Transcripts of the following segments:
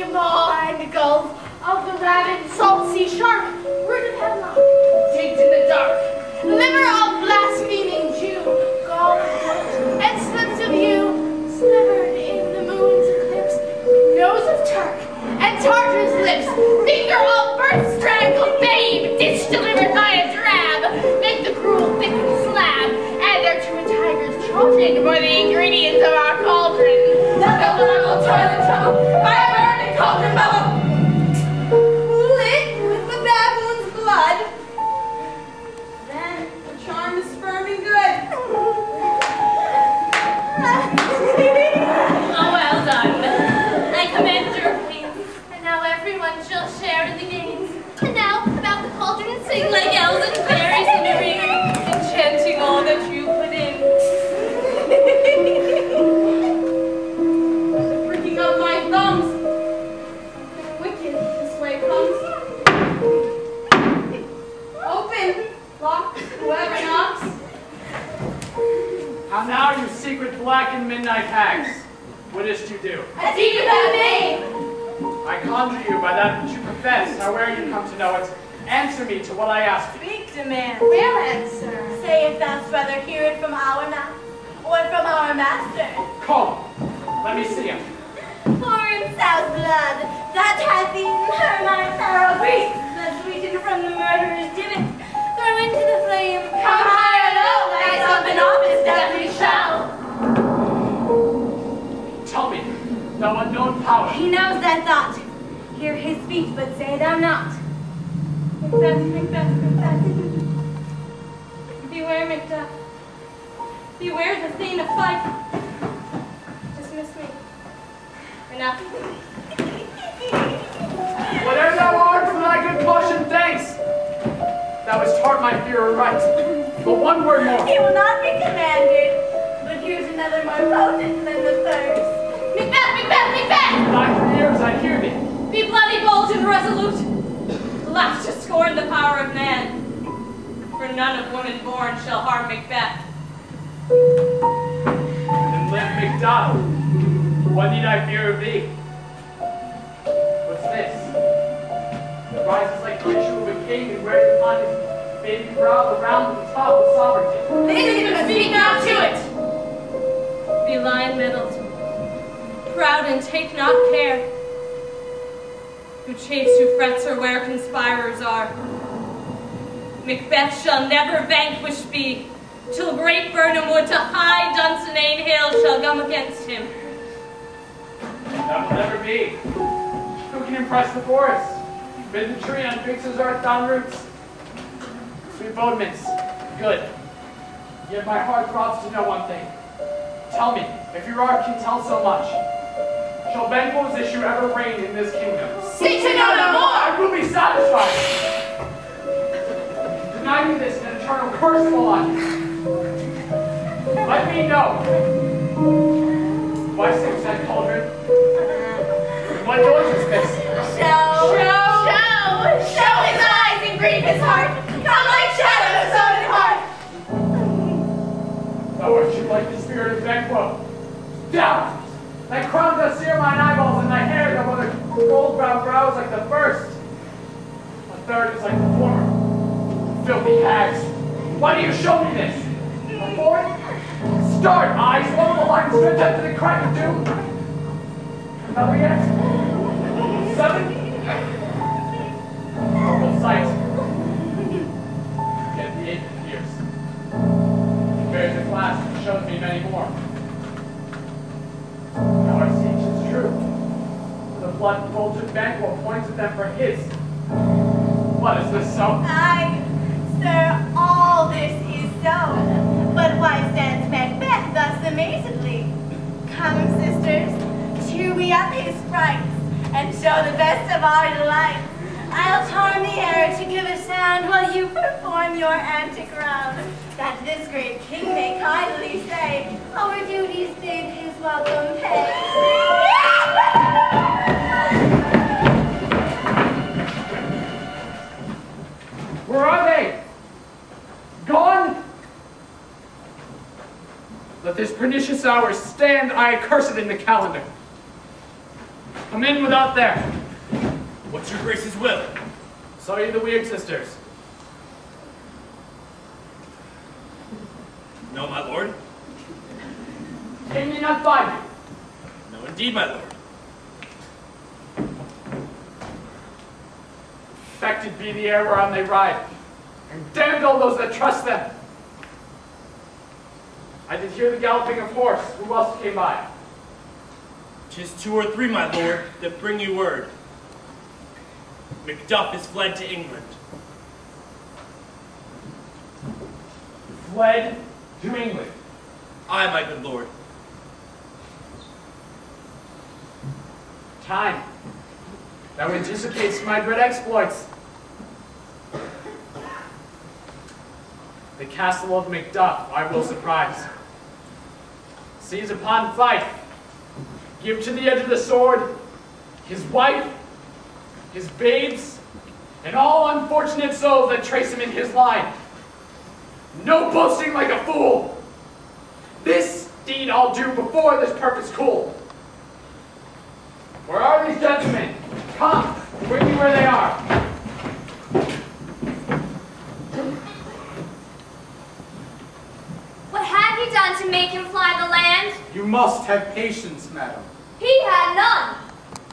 flame maw and gulls of the rabid salt sea shark, root of hemlock, digged in the dark, liver of blaspheming Jew, gall of goat, and slips of yew, slivered in the moon's eclipse, nose of Turk, and Tartar's lips, finger of birth-strangled babe, ditch delivered by a drab, make the cruel thick slab, and their twin tigers children for the ingredients of our cauldron. Now the little toilet trouble, by a burning cauldron bubble, lit with the baboon's blood. Then the charm is firm and good. Oh, well done. I commend your queens, and now everyone shall share in the games. And now, about the cauldron and sing like elves and fairies in a ring, enchanting all that you put in. Freaking up my thumbs. Wicked, this way comes. Open, lock, whoever knocks. How now, you secret black and midnight hags? What is't you do? A deed about me! I conjure you by that which you profess, however you come to know it, answer me to what I ask you. Speak, demand. We'll answer. Say if thou'st rather hear it from our mouth, or from our master. Call him. Let me see him. Foreign south blood, that hath eaten her my marrow beast, that's sweetened from the murderer's divot, throw into the flame. Come high or low, thy something office definitely shall. Tell me, thou unknown power. He knows that thought. Hear his speech, but say thou not. Macbeth, Macbeth, Macbeth. Beware, Macduff. Beware the thane of fight. Dismiss me. Enough. Whatever thou art, for thy good caution, thanks. Thou hast taught my fear aright. But one word more. He will not be commanded, but here's another more potent than the first. Macbeth, Macbeth, Macbeth! Thy ears, I hear thee. Be bloody, bold, and resolute. Laugh to scorn the power of man. For none of woman born shall harm Macbeth. Then live Macduff. What need I fear of thee? What's this? It rises like the issue of a king and wears upon his baby brow the round of the top of sovereignty. They didn't even speak now to it! Be lion-mettled, proud and take not care, who chase, who frets, or where conspirers are. Macbeth shall never vanquished be, till great Burnham wood to high Dunsinane Hill shall come against him. That will never be. Who can impress the forest? Bid the tree unfix his earth-bound roots. Sweet bodements, good. Yet my heart throbs to know one thing. Tell me, if your art can tell so much, shall Banquo's issue ever reign in this kingdom? Seek to know no more! I will be satisfied. Deny me this, and an eternal curse fall on you. Let me know. Why sings that cauldron? What noise is this? Show Show his eyes and grieve his heart. Come like shadows of his heart. Thou art you like the spirit of Banquo. Down! Thy crown doth sear mine eyeballs, and thy hair doth wither gold brown brows like the first. A third is like the former. Filthy hags. Why do you show me this? A fourth? Start, eyes, follow the line, stretch up to the crack of doom. Another yet? 7? Horrible sight. Yet the 8th appears. It bears a glass and shows me many more. Now our siege is true. The blood-bulged Banquo points at them for his. What, is this so? Aye, sir, all this is so. But why stands Macbeth thus amazedly? Come, sisters, cheer we up his frights, and show the best of our delights. I'll charm the air to give a sound while you perform your antic round, that this great king may kindly say, our duties did his welcome pay. Where are they? Gone? Let this pernicious hour stand, I curse it in the calendar. Come in without there. What's your grace's will? So you the weird sisters. No, my lord. Came me not find you. No, indeed, my lord. Infected be the air whereon they ride, and damned all those that trust them. I did hear the galloping of horse. Who else came by? 'Tis 2 or 3, my lord, that bring you word. Macduff is fled to England. Fled to England. Aye, my good lord. Time. Thou anticipatest my dread exploits. The castle of Macduff I will surprise. Seize upon Fife. Give to the edge of the sword his wife, his babes, and all unfortunate souls that trace him in his line. No boasting like a fool. This deed I'll do before this purpose cool. Where are these gentlemen? Come, bring me where they are. What had he done to make him fly the land? You must have patience, madam. He had none.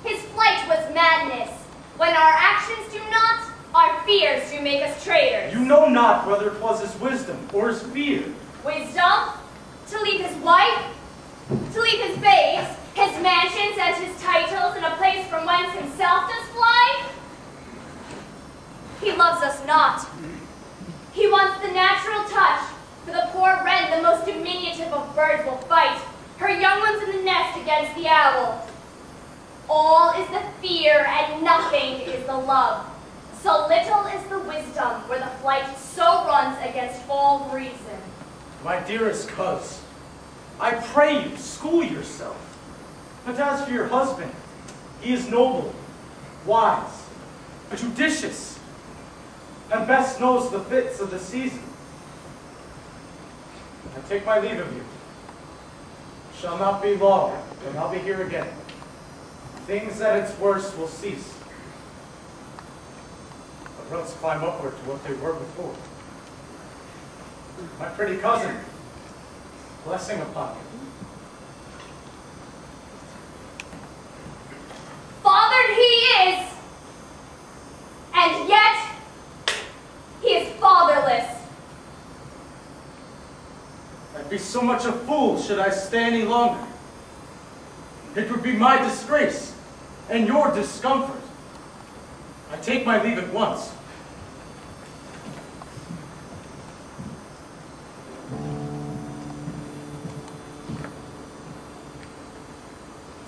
His flight was madness. When our actions do not, our fears do make us traitors. You know not whether 'twas his wisdom or his fear. Wisdom? To leave his wife? To leave his babes, his mansions and his titles in a place from whence himself does fly? He loves us not. He wants the natural touch. For the poor wren, the most diminutive of birds, will fight her young ones in the nest against the owl. All is the fear and nothing is the love. So little is the wisdom where the flight so runs against all reason. My dearest coz, I pray you, school yourself. But as for your husband, he is noble, wise, judicious, and best knows the fits of the season. I take my leave of you. Shall not be long, and I'll be here again. Things at its worst will cease. But let's climb upward to what they were before. My pretty cousin, blessing upon you. Fathered he is, and yet he is fatherless. I'd be so much a fool should I stay any longer. It would be my disgrace and your discomfort. I take my leave at once.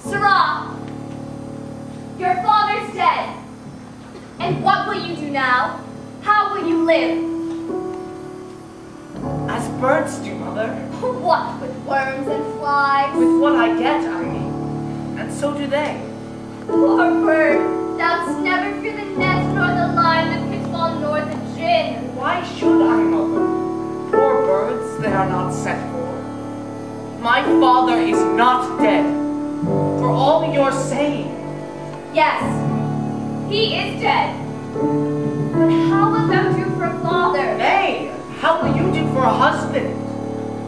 Sirrah, your father's dead. And what will you do now? How will you live? As birds do, mother. What with worms and flies? With what I get, I mean. And so do they. Poor bird, thou'st never fear the nest, nor the lime, the pitfall, nor the gin. Why should I, mother? Poor birds, they are not set for. My father is not dead, for all you're saying. Yes, he is dead. But how wilt thou do for a father? Nay, how will you do for a husband?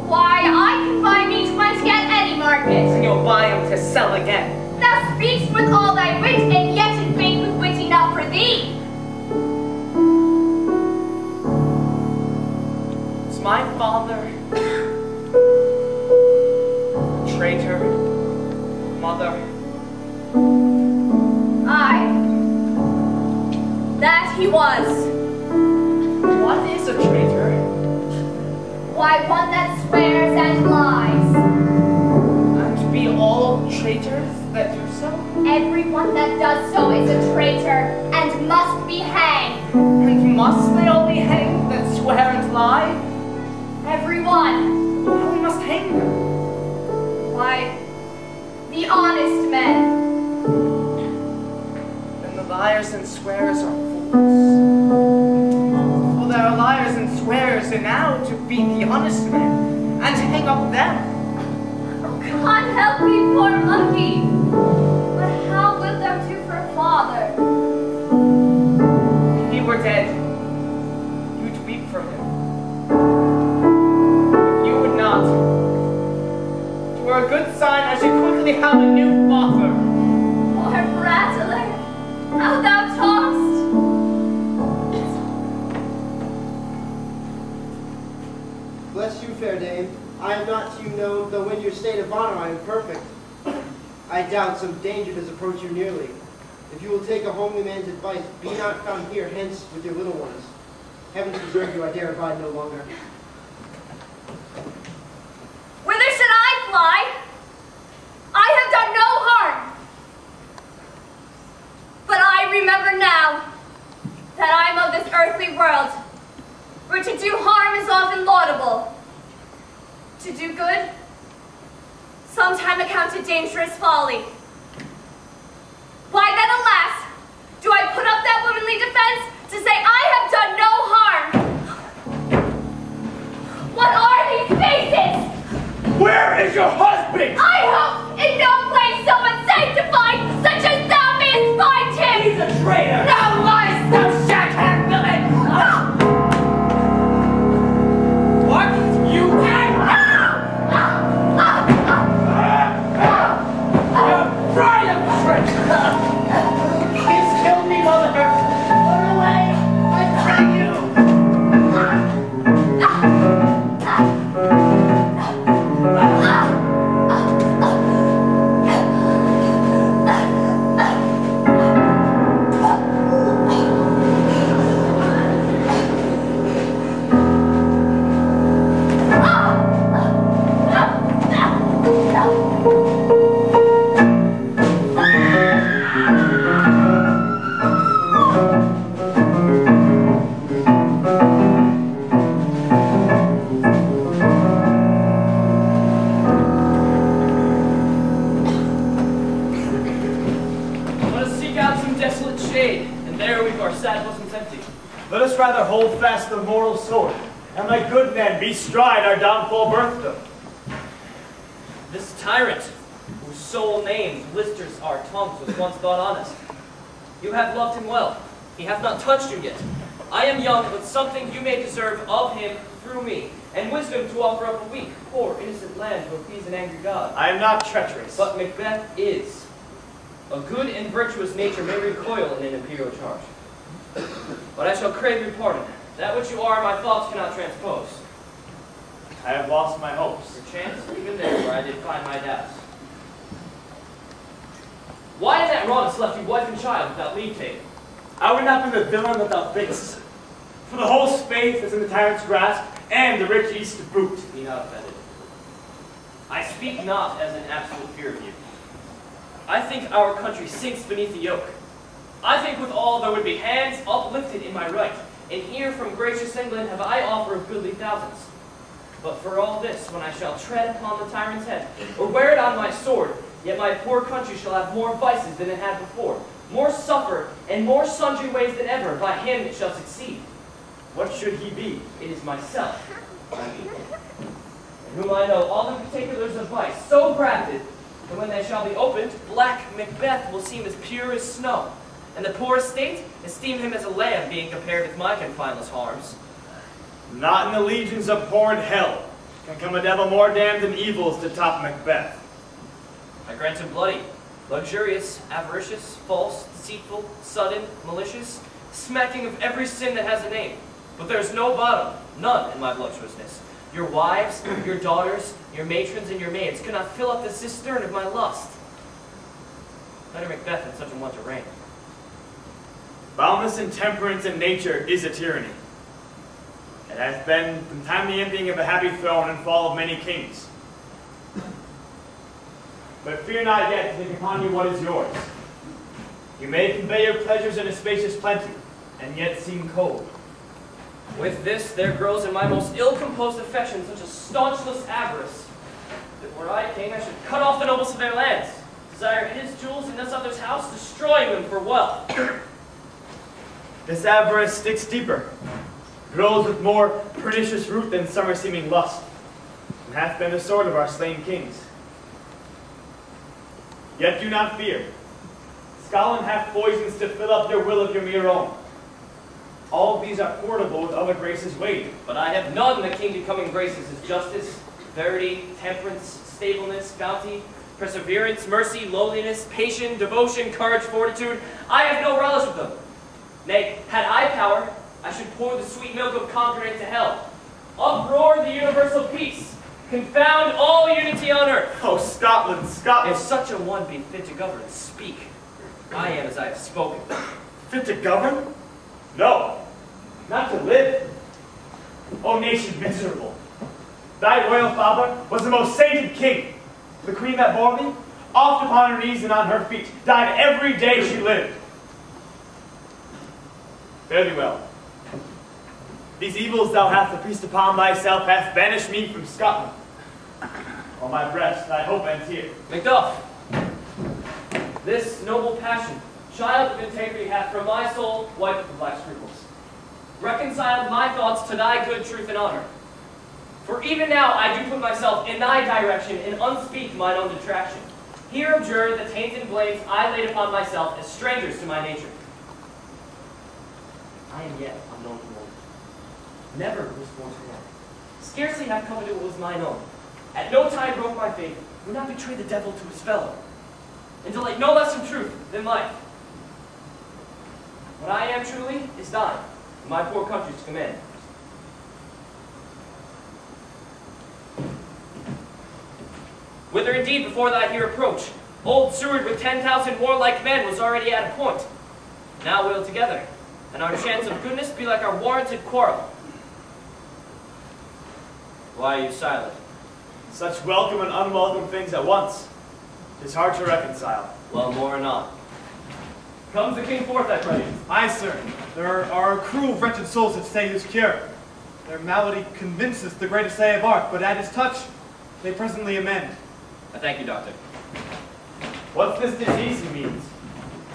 Why, I can buy meat whence get any market. And you'll buy him to sell again. Thou speakst with all thy wit, and yet in faith with wit enough for thee. Is my father a traitor, mother? Aye, that he was. What is a traitor? Why, one that swears and lies. And be all traitors that do so? Everyone that does so is a traitor, and must be hanged. And must they all be hanged that swear and lie? Everyone. Who must hang them? Why, the honest men. Then the liars and swearers are fools. For there are liars and swearers enow to beat the honest men, and to hang up them. God help me, poor monkey. But how wilt For a good sign, I should quickly have a new father. Poor prattler, how thou talk'st. Bless you, fair dame. I am not to you known, though in your state of honor I am perfect. I doubt some danger does approach you nearly. If you will take a homely man's advice, be not found here hence with your little ones. Heaven preserve you, I dare abide no longer. Whither should I fly? I have done no harm. But I remember now that I am of this earthly world, where to do harm is often laudable. To do good, sometime accounted dangerous folly. Why then, alas, do I put up that womanly defense to say I have done no harm? What are these faces? Where is your husband? I hope in no place so unsanctified, such as thou mayest find him. He's a traitor. Thou liest, thou shack-hand villain. What? You had... Right of treachery! He's killed me, mother! Run away! I pray you! Let us rather hold fast the moral sword, and like good men bestride our downfall birthday. This tyrant, whose sole name blisters our tongues, was once thought honest. You have loved him well. He hath not touched you yet. I am young, but something you may deserve of him through me, and wisdom to offer up a weak, poor, innocent land to appease an angry god. I am not treacherous. But Macbeth is. A good and virtuous nature may recoil in an imperial charge. But I shall crave your pardon. That which you are, my thoughts cannot transpose. I have lost my hopes. Perchance, even there where I did find my doubts. Why in that Ronus left you wife and child without leave taking? I would not be the villain that thou thinkst. For the whole space is in the tyrant's grasp, and the rich east to boot. Be not offended. I speak not as an absolute fear of you. I think our country sinks beneath the yoke. I think withal there would be hands uplifted in my right, and here from gracious England have I offer of goodly thousands. But for all this, when I shall tread upon the tyrant's head, or wear it on my sword, yet my poor country shall have more vices than it had before, more suffer, and more sundry ways than ever, by him it shall succeed. What should he be? It is myself, in whom I know all the particulars of vice, so grafted, that when they shall be opened, black Macbeth will seem as pure as snow, and the poor estate esteem him as a lamb, being compared with my confineless harms. Not in the legions of horrid hell can come a devil more damned than evils to top Macbeth. I grant him bloody, luxurious, avaricious, false, deceitful, sudden, malicious, smacking of every sin that has a name. But there's no bottom, none in my voluptuousness. Your wives, your daughters, your matrons, and your maids could not fill up the cistern of my lust. Better Macbeth than such a one to reign. Boundless intemperance in nature is a tyranny. It has been from time the emptying of a happy throne and fall of many kings. But fear not yet to take upon you what is yours. You may convey your pleasures in a spacious plenty, and yet seem cold. With this there grows in my most ill-composed affection such a staunchless avarice, that were I king I should cut off the nobles of their lands, desire his jewels in this other's house, destroying them for wealth. This avarice sticks deeper, grows with more pernicious root than summer-seeming lust, and hath been the sword of our slain kings. Yet do not fear. Scotland hath poisons to fill up your will of your mere own. All these are portable with other graces weighed. But I have none the king becoming graces as justice, verity, temperance, stableness, bounty, perseverance, mercy, lowliness, patience, devotion, courage, fortitude. I have no relish of them. Nay, had I power, I should pour the sweet milk of concord into hell. Uproar the universal peace. Confound all unity on earth. Oh, Scotland, Scotland. If such a one be fit to govern, speak. I am as I have spoken. Fit to govern? No, not to live. O nation miserable, thy royal father was the most sainted king. The queen that bore me, oft upon her knees and on her feet, died every day she lived. Fare thee well. These evils thou hast appeased upon thyself hath banished me from Scotland. On my breast thy hope ends here. Macduff, this noble passion, child of integrity, hath from my soul wiped the black scruples, reconciled my thoughts to thy good truth and honor. For even now I do put myself in thy direction and unspeak mine own detraction. Here abjure the taint and blames I laid upon myself as strangers to my nature. I am yet unknown to woman. Never was born to man. Scarcely have coveted what was mine own. At no time broke my faith, would not betray the devil to his fellow, and delight no less in truth than life. What I am truly is thine, and my poor country's command. Whither indeed before thy here approach, old Seward with 10,000 warlike men was already at a point. Now we'll together, and our chance of goodness be like our warranted quarrel. Why are you silent? Such welcome and unwelcome things at once. 'Tis hard to reconcile. Well, more or not. Comes the king forth, I pray you. Aye, sir. There are a crew of wretched souls that stay his cure. Their malady convinces the greatest they have art, but at his touch, they presently amend. I thank you, doctor. What's this disease he means?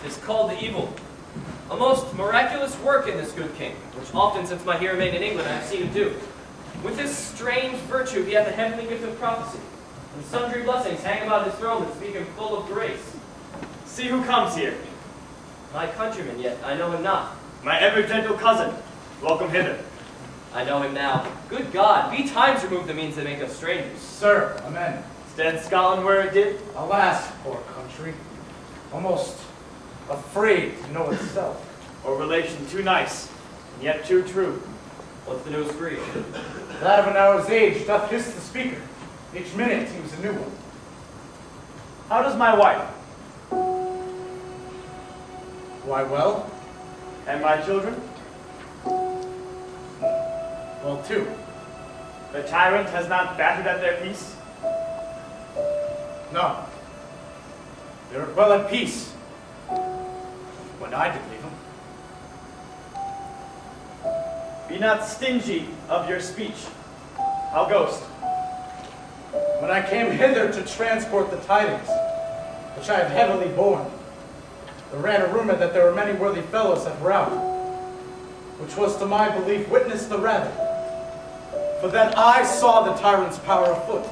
'Tis called the evil. A most miraculous work in this good king, which often since my here remained in England I have seen him do. With this strange virtue he hath a heavenly gift of prophecy, and sundry blessings hang about his throne that speak him full of grace. See who comes here. My countryman, yet I know him not. My ever-gentle cousin. Welcome hither. I know him now. Good God, be times remove the means that make us strangers. Sir, amen. Stand Scotland where it did? Alas, poor country. Almost afraid to know itself. Or relation too nice, and yet too true. What's the news for you? That of an hour's age doth hiss the speaker. Each minute seems a new one. How does my wife? Why, well? And my children? Well, too. The tyrant has not battered at their peace? No. They were well at peace. When I did leave them. Be not stingy of your speech. How goest? When I came hither to transport the tidings, which I have heavily borne, there ran a rumor that there were many worthy fellows at rout, which was to my belief witnessed the rather, for that I saw the tyrant's power afoot.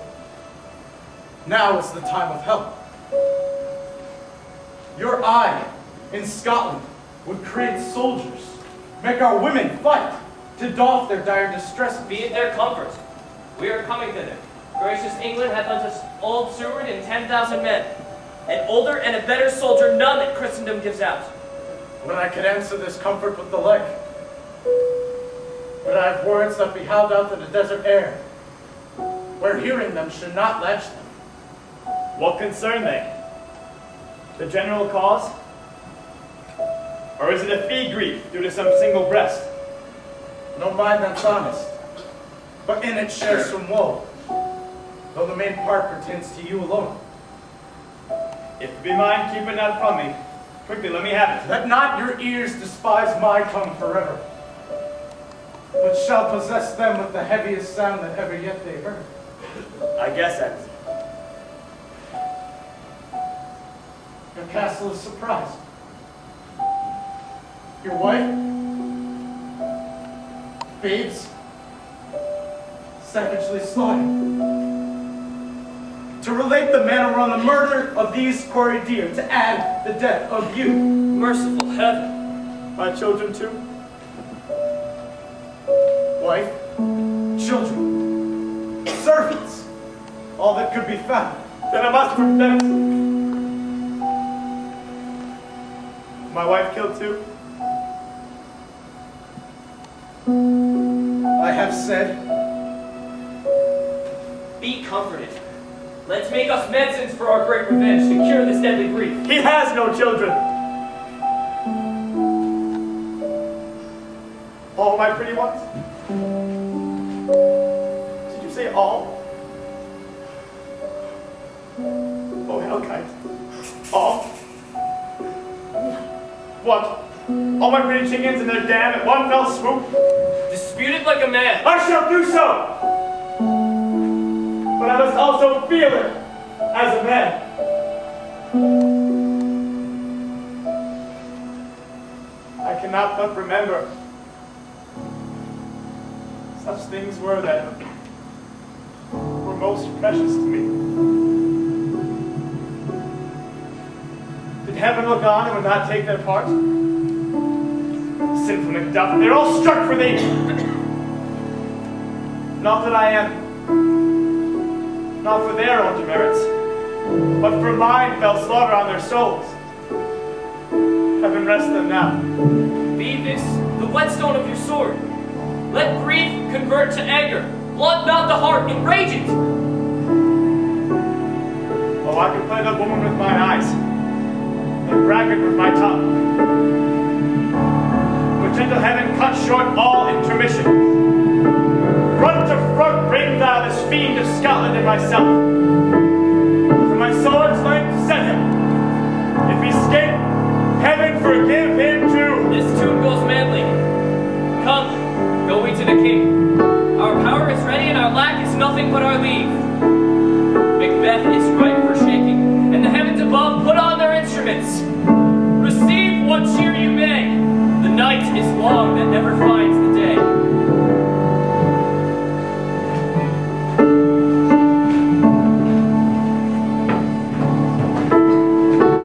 Now is the time of help. Your eye in Scotland would create soldiers, make our women fight, to doff their dire distresses. Be it their comfort. We are coming thither. Gracious England hath unto us old Seward and 10,000 men. An older and a better soldier none that Christendom gives out. When I could answer this comfort with the like, but I have words that be held out to the desert air, where hearing them should not latch them. What concern they? The general cause? Or is it a fee grief due to some single breast? No mind that's honest, but in it shares some woe, though the main part pertains to you alone. If it be mine, keep it not from me. Quickly, let me have it. Let not your ears despise my tongue forever, but shall possess them with the heaviest sound that ever yet they heard. I guess that. Your castle is surprised. Your wife? Babes? Savagely slaughtered. To relate the manner on the murder of these quarry deer, to add the death of you. Merciful heaven. My children too? Wife, children, servants, all that could be found. Then I must protect. My wife killed too? I have said. Be comforted. Let's make us medicines for our great revenge to cure this deadly grief. He has no children. All my pretty ones? Did you say all? Oh, Hellkite. All? What? All my pretty chickens and their dam at one fell swoop? Dispute it like a man. I shall do so! But I must also feel it as a man. I cannot but remember such things were that were most precious to me. Did heaven look on and would not take their part? Sinful Macduff, they're all struck for thee. Not that I am, not for their own demerits, but for mine fell slaughter on their souls. Heaven rest them now. Be this the whetstone of your sword. Let grief convert to anger. Blood not the heart, enrage it. Oh, I can play the woman with my eyes, and braggart with my tongue. But gentle heaven cut short all intermission. Front to front bring thou this fiend of Scotland and myself. For my sword's length set him. If he escape, heaven forgive him too. This tune goes madly. Come, go we to the king. Our power is ready and our lack is nothing but our leave. Macbeth is ripe for shaking, and the heavens above put on their instruments. Receive what cheer you may. The night is long that never finds